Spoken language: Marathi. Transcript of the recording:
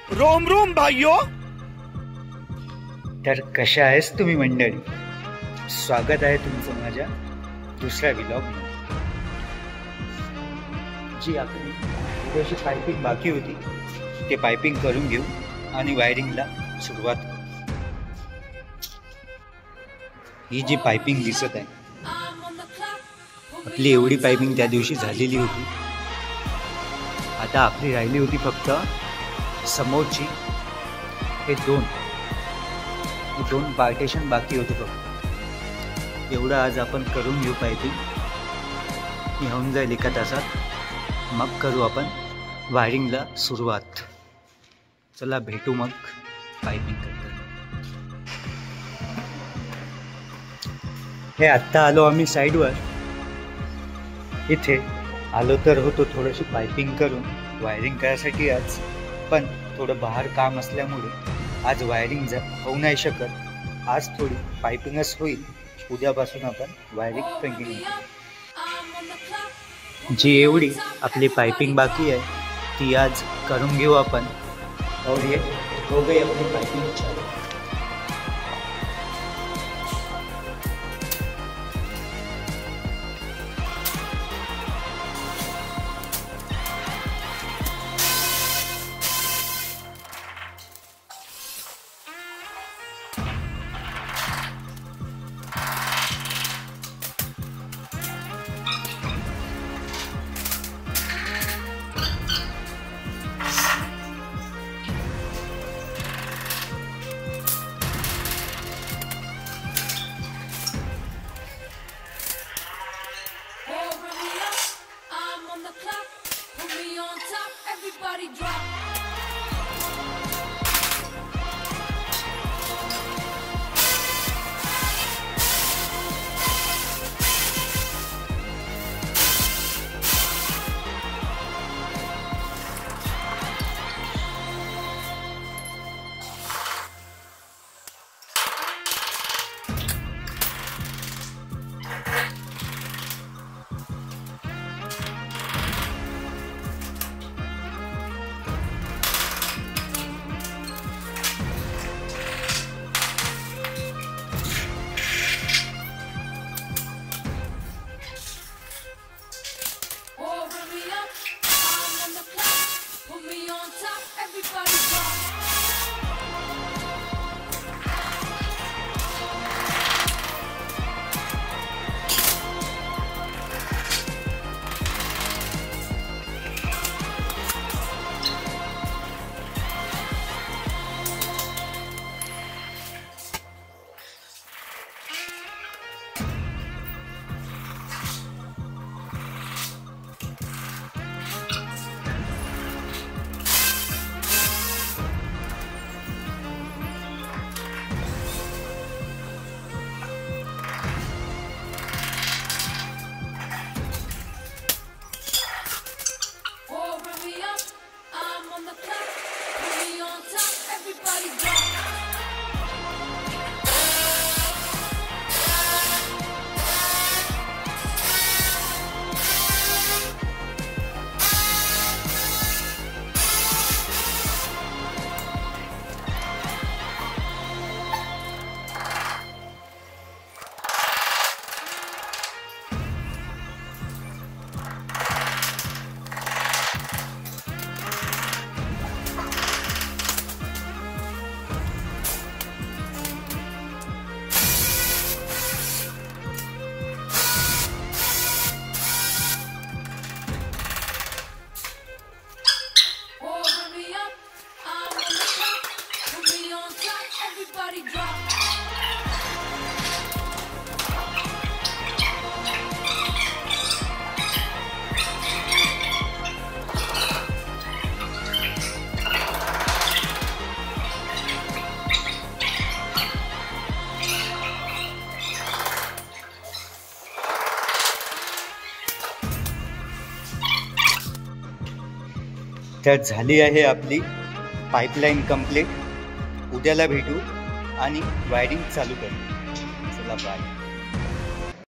रोम रोम भाइयों। तर कशा आहेस तुम्ही मंडळी? स्वागत आहे तुमचं माझ्या दुसऱ्या व्लॉग मध्ये। जी आपली थोडीशी पाइपिंग बाकी होती ते पाइपिंग करून घेऊ आणि वायरिंगला सुरुवात करू। ही जी पाइपिंग दिसत आहे आपली एवढी पाइपिंग त्या दिवशी झालेली होती। आता आपली राहिली होती फक्त समोरची हे दोन पार्टिशन बाकी होते फक्त। एवढं आज आपण करून घेऊ पाइपिंग होऊन जाईल एका तासात। मग करू आपण वायरिंगला सुरुवात। चला भेटू मग पाइपिंग करताना। हे आत्ता आलो आम्ही साईडवर। इथे आलो तर होतो थोडीशी पाइपिंग करून वायरिंग करायसाठी आज, पण थोडं बाहेर काम असल्यामुळे आज वायरिंग होऊ नाही शकत। आज थोडी पाइपिंगच होईल, उद्यापासून आपण वायरिंग कंटिन्यू करू। जी एवढी आपली पाइपिंग बाकी आहे ती आज करून घेऊ आपण। और ये हो गई अपनी पाइपिंग चालू। Everybody drop. Everybody drop. Everybody drop. Everybody drop. तर झाली आहे आपली पाइपलाइन कंप्लीट। उद्याला भेटू आणि वायरिंग चालू करू। चला बाय।